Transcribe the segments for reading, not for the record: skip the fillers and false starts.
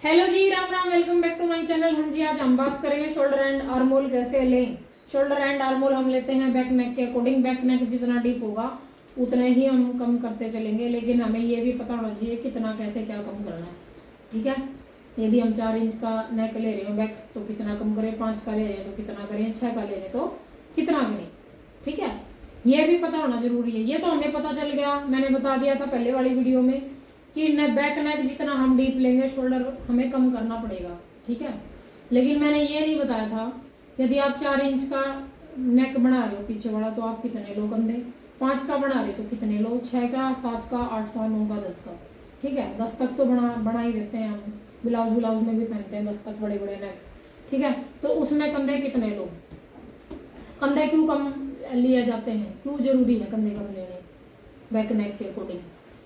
Hello जी, Ram Ram. Welcome back to my channel. हाँ जी, आज हम बात करेंगे शोल्डर एंड आर्मोल कैसे लें। शोल्डर एंड आर्मोल हम लेते हैं बैक नेक के अकॉर्डिंग। बैक नेक जितना डीप होगा उतना ही हम कम करते चलेंगे, लेकिन हमें ये भी पता होना चाहिए कितना कैसे क्या कम करना है। ठीक है, यदि हम 4 इंच का नेक ले रहे हो बैक तो कितना कम करें, 5 का ले रहे हैं तो कितना करें, 6 का ले रहे तो कितना करें। ठीक है, ये भी पता होना जरूरी है। ये तो हमें पता चल गया, मैंने बता दिया था पहले वाली वीडियो में कि बैक नेक जितना हम डीप लेंगे शोल्डर हमें कम करना पड़ेगा। ठीक है, लेकिन मैंने ये नहीं बताया था यदि आप 4 इंच का नेक बना रहे हो पीछे वाला तो आप कितने लो कंधे, 5 का बना रहे हो तो कितने लो, 6 का, 7 का, 8 का, 9 का, 10 का। ठीक है, 10 तक तो बना ही देते हैं हम, ब्लाउज में भी पहनते हैं 10 तक बड़े बड़े नेक। ठीक है, तो उसमें कंधे कितने लो, कंधे क्यों कम लिए जाते हैं, क्यों जरूरी है कंधे कम लेने बैक नेक के अकॉर्डिंग।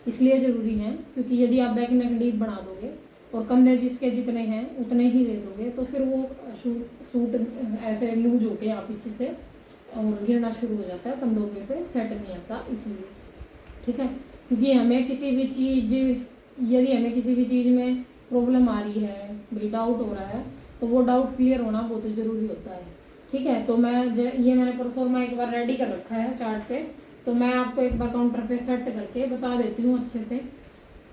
इसलिए ज़रूरी है क्योंकि यदि आप बैक नेक डीप बना दोगे और कंधे जिसके जितने हैं उतने ही ले दोगे तो फिर वो सूट ऐसे लूज होके आप पीछे से और गिरना शुरू हो जाता है, कंधों पे से सेट नहीं आता इसलिए। ठीक है, क्योंकि हमें किसी भी चीज़, यदि हमें किसी भी चीज़ में प्रॉब्लम आ रही है, भाई डाउट हो रहा है, तो वो डाउट क्लियर होना बहुत ज़रूरी होता है। ठीक है, तो मैंने परफॉर्मा एक बार रेडी कर रखा है चार्ट पे, तो मैं आपको एक बार काउंटर पे सेट करके बता देती हूँ अच्छे से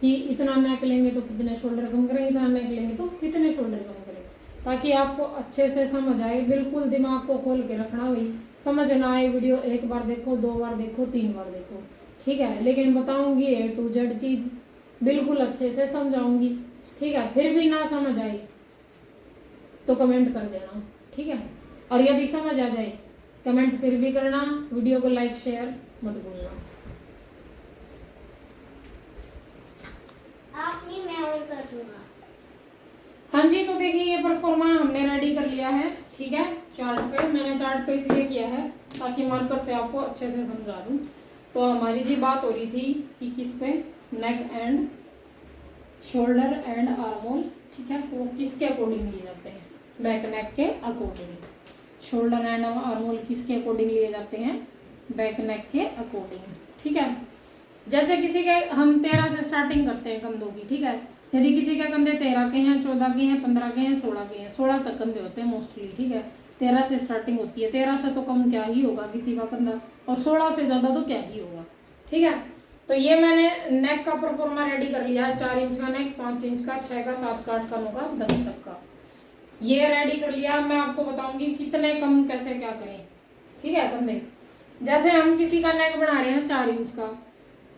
कि इतना नेक लेंगे तो कितने शोल्डर कम करें, इतना नेक लेंगे तो कितने शोल्डर कम करें, ताकि आपको अच्छे से समझ आए। बिल्कुल दिमाग को खोल के रखना, भाई समझ ना आए वीडियो एक बार देखो, 2 बार देखो, 3 बार देखो। ठीक है, लेकिन बताऊंगी A to Z चीज़ बिल्कुल अच्छे से समझाऊंगी। ठीक है, फिर भी ना समझ आई तो कमेंट कर देना। ठीक है, और यदि समझ आ जाए कमेंट फिर भी करना, वीडियो को लाइक शेयर मत भूलना। आप नहीं, मैं वही कर दूंगा। हाँ जी, तो देखिए ये परफॉर्मा हमने रेडी कर लिया है। ठीक है, चार्ट पे मैंने चार्ट पे इसलिए किया है ताकि मार्कर से आपको अच्छे से समझा दूँ। तो हमारी जी बात हो रही थी कि किस पे, नेक एंड शोल्डर एंड आर्मोल। ठीक है, वो किसके अकॉर्डिंग लिए जाते हैं, बैक नेक के अकॉर्डिंग। शोल्डर एंड आर्मोल किसके अकॉर्डिंग लिए जाते हैं, बैक नेक के अकॉर्डिंग। ठीक है, जैसे किसी के हम 13 से स्टार्टिंग करते हैं कंधों की। ठीक है, यदि किसी के कंधे 13 के हैं, 14 के हैं, 15 के हैं, 16 के हैं, 16 तक कंधे होते हैं मोस्टली। ठीक है, 13 से स्टार्टिंग होती है, 13 से तो कम क्या ही होगा किसी का कंधा, और 16 से ज़्यादा तो क्या ही होगा। ठीक है, तो ये मैंने नेक का परफॉर्मा रेडी कर लिया है। 4 इंच का नेक, 5 इंच का, 6 का, 7 का, 8 का, 9 का, 10 तक का ये रेडी कर लिया। मैं आपको बताऊंगी कितने कम कैसे क्या करें। ठीक है, कंधे जैसे हम किसी का नेक बना रहे हैं 4 इंच का,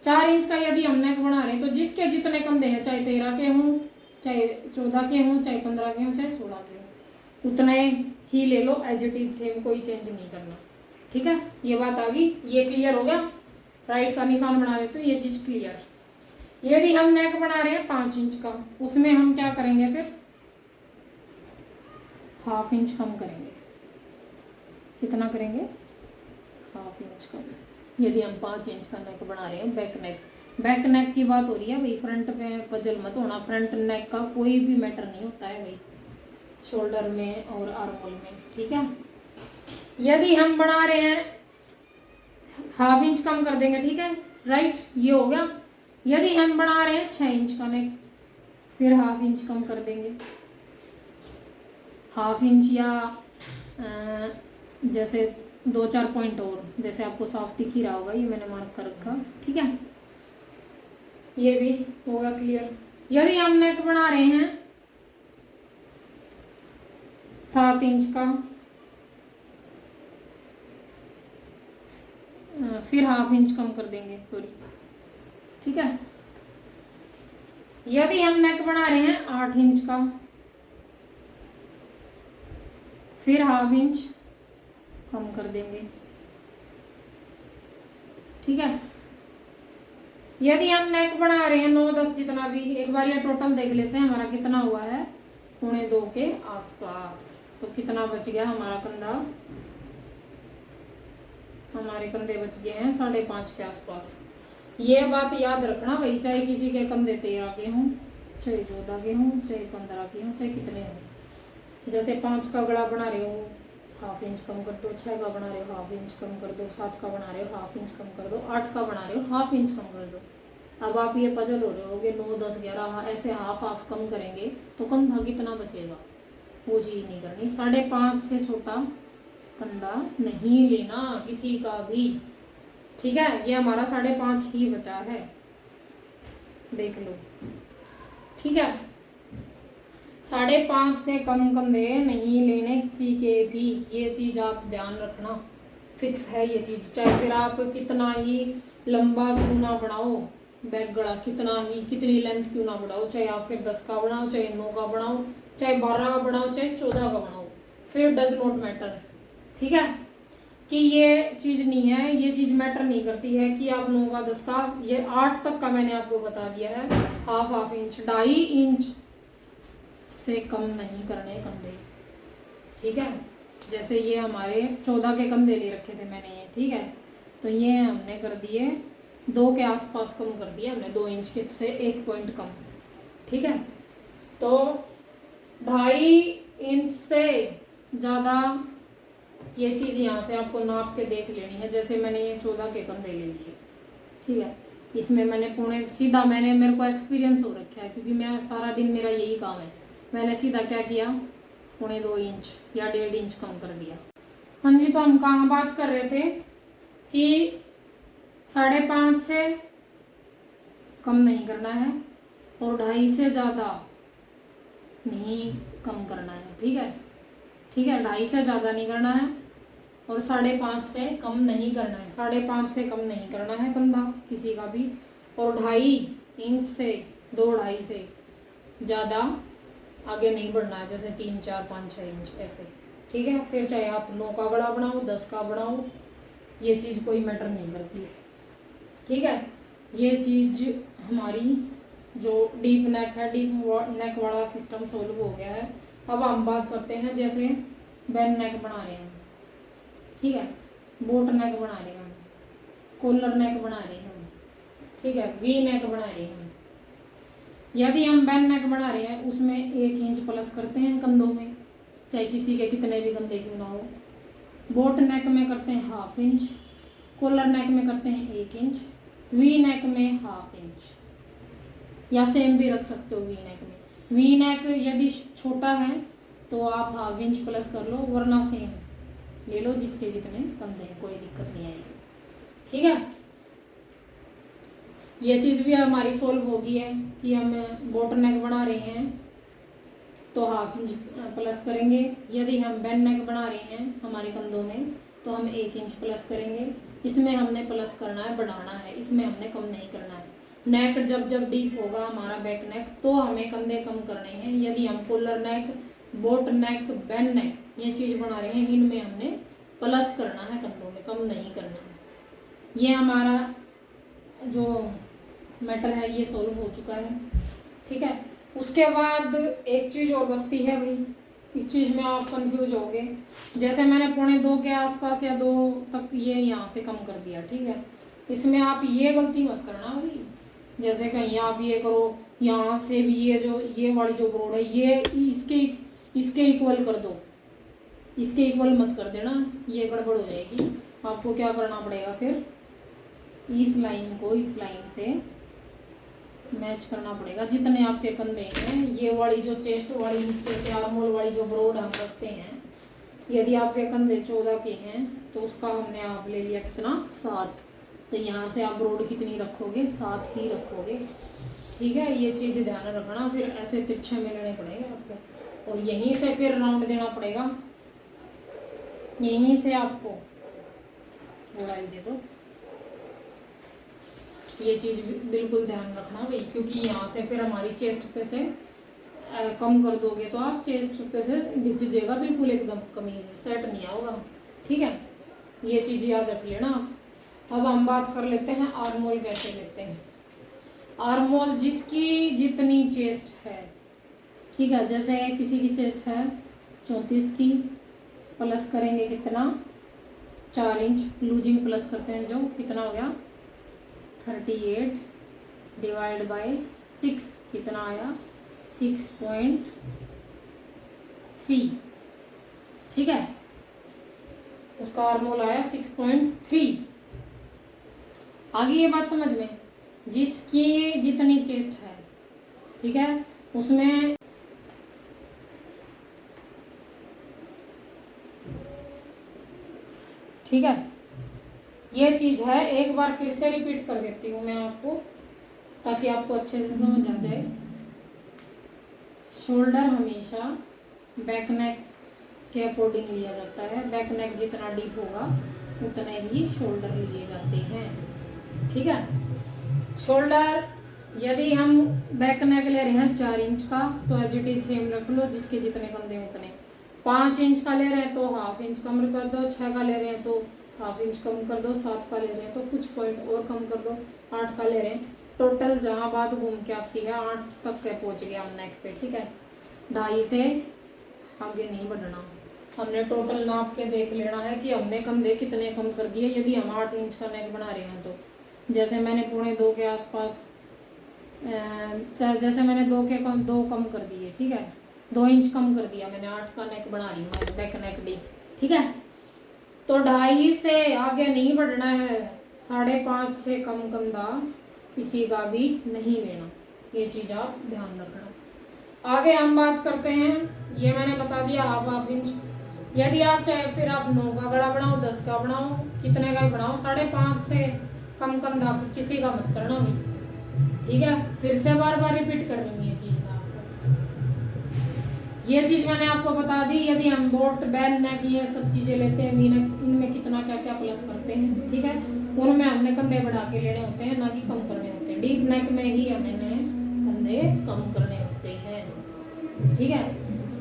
4 इंच का यदि हम नेक बना रहे हैं तो जिसके जितने कंधे हैं, चाहे 13 के हों, चाहे 14 के हों, चाहे 15 के हों, चाहे 16 के हों, उतने ही ले लो एज इट इज, सेम, कोई चेंज नहीं करना। ठीक है, ये बात आ गई, ये क्लियर हो गया। राइट का निशान बना देते हो, ये चीज क्लियर। यदि हम नेक बना रहे हैं 5 इंच का, उसमें हम क्या करेंगे, फिर ½ इंच कम करेंगे। कितना करेंगे, ½ इंच कम। यदि हम 5 इंच का नेक बना रहे हैं बैक नेक, बैक नेक की बात हो रही है भाई, फ्रंट में पजल मत होना, फ्रंट नेक का कोई भी मैटर नहीं होता है भाई शोल्डर में और आर्मोल में। ठीक है, यदि हम बना रहे हैं ½ इंच कम कर देंगे। ठीक है, राइट, ये हो गया। यदि हम बना रहे हैं 6 इंच का नेक, फिर ½ इंच कम कर देंगे, ½ इंच या जैसे 2-4 पॉइंट और, जैसे आपको साफ दिख ही रहा होगा, ये मैंने मार्क कर रखा। ठीक है, ये भी होगा क्लियर। यदि हम नेक बना रहे हैं 7 इंच का, फिर ½ इंच कम कर देंगे, सॉरी। ठीक है, यदि हम नेक बना रहे हैं 8 इंच का, फिर ½ इंच कम कर देंगे। ठीक है, यदि हम नेक बना रहे हैं 9-10 जितना भी, एक बार ये टोटल देख लेते हैं हमारा कितना हुआ है, 2.25 के आसपास। तो कितना बच गया हमारा कंधा, हमारे कंधे बच गए हैं 5.5 के आसपास। ये बात याद रखना भाई, चाहे किसी के कंधे 13 के हों, चाहे 14 के हों, चाहे 15 के हों, चाहे कितने हों। जैसे 5 का गला बना रहे हो ½ इंच कम कर दो, 6 का बना रहे हो ½ इंच कम कर दो, 7 का बना रहे हो ½ इंच कम कर दो, 8 का बना रहे हो ½ इंच कम कर दो। अब आप ये पजल हो रहे होगे 9, 10, 11 ऐसे हाफ हाफ कम करेंगे तो कंधा कितना बचेगा, वो चीज़ नहीं करनी। 5.5 से छोटा कंधा नहीं लेना किसी का भी, ठीक है। ये हमारा 5.5 ही बचा है, देख लो, ठीक है। 5.5 से कम कंधे नहीं लेने किसी के भी, ये चीज़ आप ध्यान रखना, फिक्स है ये चीज़। चाहे फिर आप कितना ही लंबा क्यों ना बनाओ बैक गला, कितनी लेंथ क्यों ना बढ़ाओ, चाहे आप फिर 10 का बनाओ, चाहे 9 का बनाओ, चाहे 12 का बनाओ, चाहे 14 का बनाओ, फिर डज नॉट मैटर, ठीक है। कि ये चीज़ नहीं है, ये चीज़ मैटर नहीं करती है कि आप 9 का 10 का, ये 8 तक का मैंने आपको बता दिया है। हाफ इंच, 2.5 इंच से कम नहीं करने कंधे, ठीक है। जैसे ये हमारे 14 के कंधे ले रखे थे मैंने ये, ठीक है। तो ये हमने कर दिए 2 के आसपास कम कर दिया हमने, 2 इंच के से 1 पॉइंट कम, ठीक है। तो 2.5 इंच से ज़्यादा ये चीज़ यहाँ से आपको नाप के देख लेनी है। जैसे मैंने ये 14 के कंधे ले लिए, ठीक है। इसमें मैंने पौने सीधा, मेरे को एक्सपीरियंस हो रखा है क्योंकि मैं सारा दिन मेरा यही काम है। मैंने सीधा क्या किया, 2.25 इंच या 1.5 इंच कम कर दिया। हाँ जी, तो हम कहाँ बात कर रहे थे कि 5.5 से कम नहीं करना है और 2.5 से ज़्यादा नहीं कम करना है, ठीक है, ठीक है। 2.5 से ज़्यादा नहीं करना है और 5.5 से कम नहीं करना है, 5.5 से कम नहीं करना है कंधा किसी का भी, और 2.5 इंच से 2.5 से ज़्यादा आगे नहीं बढ़ना है, जैसे 3, 4, 5, 6 इंच ऐसे, ठीक है। फिर चाहे आप 9 का गला बनाओ, 10 का बनाओ, ये चीज़ कोई मैटर नहीं करती है, ठीक है। ये चीज़ हमारी जो डीप नेक है, डीप नेक वाला सिस्टम सोल्व हो गया है। अब हम बात करते हैं जैसे बैन नेक बना रहे हैं, ठीक है, बोट नेक बना रहे हैं, कॉलर नेक बना रहे हैं, ठीक है, वी नेक बना रहे हैं। यदि हम बैन नेक बना रहे हैं उसमें 1 इंच प्लस करते हैं कंधों में, चाहे किसी के कितने भी कंधे क्यों ना हो। बोट नेक में करते हैं 1/2 इंच, कॉलर नेक में करते हैं 1 इंच, वी नेक में 1/2 इंच, या सेम भी रख सकते हो वी नेक में। वी नेक यदि छोटा है तो आप 1/2 इंच प्लस कर लो, वरना सेम ले लो जिसके जितने कंधे हैं, कोई दिक्कत नहीं आएगी, ठीक है। ये चीज़ भी हमारी सोल्व होगी है कि हम बोट नेक बना रहे हैं तो 1/2 इंच प्लस करेंगे। यदि हम बैन नेक बना रहे हैं हमारे कंधों में तो हम 1 इंच प्लस करेंगे। इसमें हमने प्लस करना है, बढ़ाना है, इसमें हमने कम नहीं करना है। नेक जब डीप होगा हमारा बैक नेक तो हमें कंधे कम करने हैं। यदि हम collar neck, boat neck, band neck ये चीज़ बना रहे हैं, इनमें हमने प्लस करना है, कंधों में कम नहीं करना है। ये हमारा जो मैटर है ये सॉल्व हो चुका है, ठीक है। उसके बाद एक चीज़ और बचती है भाई, इस चीज़ में आप कंफ्यूज होगे। जैसे मैंने 1.25 के आसपास या 2 तक ये यहाँ से कम कर दिया, ठीक है। इसमें आप ये गलती मत करना भाई, जैसे कहीं आप ये करो यहाँ से भी ये वाली जो ब्रोड है ये इसके इक्वल कर दो, इसके इक्वल मत कर देना, ये गड़बड़ हो जाएगी। आपको क्या करना पड़ेगा फिर, इस लाइन को इस लाइन से मैच करना पड़ेगा। जितने आपके कंधे हैं, ये वाली जो चेस्ट वाली नीचे से आर्मोल वाली जो ब्रोड हम रखते हैं, यदि आपके कंधे 14 के हैं तो उसका हमने आप ले लिया कितना, 7। तो यहाँ से आप ब्रोड कितनी रखोगे, 7 ही रखोगे, ठीक है। ये चीज़ ध्यान रखना। फिर ऐसे तिरछे में लेने पड़ेंगे आपको और यहीं से फिर राउंड देना पड़ेगा, यहीं से आपको गोलाई दे दो। ये चीज़ बिल्कुल ध्यान रखना भाई, क्योंकि यहाँ से फिर हमारी चेस्ट पे से कम कर दोगे तो आप चेस्ट पे से भिज जाएगा बिल्कुल, एकदम कमीज सेट नहीं होगा, ठीक है। ये चीज़ याद रख लेना। अब हम बात कर लेते हैं आर्मोल कैसे लेते हैं। आर्मोल जिसकी जितनी चेस्ट है, ठीक है। जैसे किसी की चेस्ट है 34 की, प्लस करेंगे कितना, 4 इंच लूजिंग प्लस करते हैं, जो कितना हो गया 38 डिवाइड बाय 6 कितना आया 6.3, ठीक है। उसका आर्मोल आया 6.3। आगे ये बात समझ में, जिसकी जितनी चेस्ट है, ठीक है, उसमें ठीक है, ये चीज है। एक बार फिर से रिपीट कर देती हूँ मैं आपको, ताकि आपको अच्छे से समझ आ जाए। शोल्डर हमेशा बैक नेक के अकॉर्डिंग लिया जाता है। बैक नेक जितना डीप होगा उतने ही शोल्डर लिए जाते हैं, ठीक है। शोल्डर यदि हम बैक नेक ले रहे हैं 4 इंच का, तो एज इट इज सेम रख लो, जिसके जितने कंधे उतने। 5 इंच का ले रहे हैं तो हाफ इंच कम कर दो, 6 का ले रहे हैं तो हाफ इंच कम कर दो, 7 का ले रहे हैं तो कुछ पॉइंट और कम कर दो, 8 का ले रहे हैं। टोटल जहाँ बात घूम के आती है 8 तक के पहुँच गया हम नेक पे, ठीक है। 2.5 से आगे नहीं बढ़ना। हमने टोटल नाप के देख लेना है कि हमने कंधे कितने कम कर दिए। यदि हम 8 इंच का नेक बना रहे हैं तो जैसे मैंने 2.25 के आसपास, जैसे मैंने 2 कम कर दिए, ठीक है, 2 इंच कम कर दिया मैंने, 8 का नेक बना रही हूँ बैक नेक डीप, ठीक है। तो 2.5 से आगे नहीं बढ़ना है, 5.5 से कम कंधा किसी का भी नहीं लेना, ये चीज़ आप ध्यान रखना। आगे हम बात करते हैं, ये मैंने बता दिया हाफ इंच। यदि आप चाहे फिर आप 9 का गड़ा बनाओ, 10 का बनाओ, कितने का बनाओ, 5.5 से कम कंधा किसी का मत करना भाई, ठीक है। फिर से बार बार रिपीट कर रही हूँ ये चीज़ मैं आपको, ये चीज़ मैंने आपको बता दी। यदि हम बोट बैन नेक ये सब चीज़ें लेते हैं, वी नेक, इनमें कितना क्या क्या प्लस करते हैं, ठीक है। उनमें हमने कंधे बढ़ा के लेने होते हैं, ना कि कम करने होते हैं। डीप नेक में ही हमें कंधे कम करने होते हैं, ठीक है।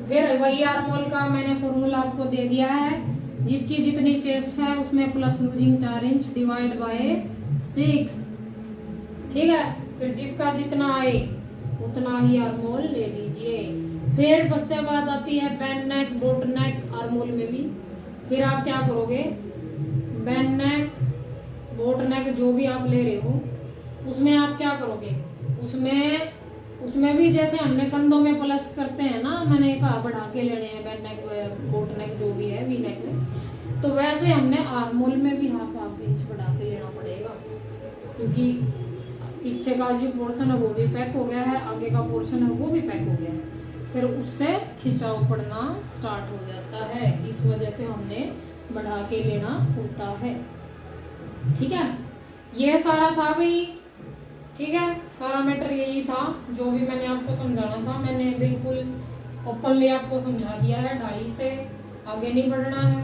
फिर वही आर्मोल का मैंने फॉर्मूला आपको दे दिया है, जिसकी जितनी चेस्ट है उसमें plus losing 4 inch divide by 6, ठीक है। फिर जिसका जितना आए उतना ही आर्मोल ले लीजिए। फिर बस से बात आती है बैन नेक, बोट नेक, आर्मोल में भी। फिर आप क्या करोगे, बैन नेक, बोट नेक जो भी आप ले रहे हो उसमें आप क्या करोगे, उसमें भी जैसे हमने कंधों में प्लस करते हैं ना, मैंने कहा बढ़ा के लेने हैं बैन नेक, बोट नेक जो भी है वी नेक में, तो वैसे हमने आर्मोल में भी हाफ इंच बढ़ा के लेना पड़ेगा, क्योंकि पीछे का जो पोर्शन है वो भी पैक हो गया है, आगे का पोर्शन है वो भी पैक हो गया है, फिर उससे खिंचाव पड़ना स्टार्ट हो जाता है। इस वजह से हमने बढ़ा के लेना होता है, ठीक है। ये सारा था भाई, ठीक है, सारा मैटर यही था जो भी मैंने आपको समझाना था। मैंने बिल्कुल ओपनली आपको समझा दिया है, 2.5 से आगे नहीं बढ़ना है।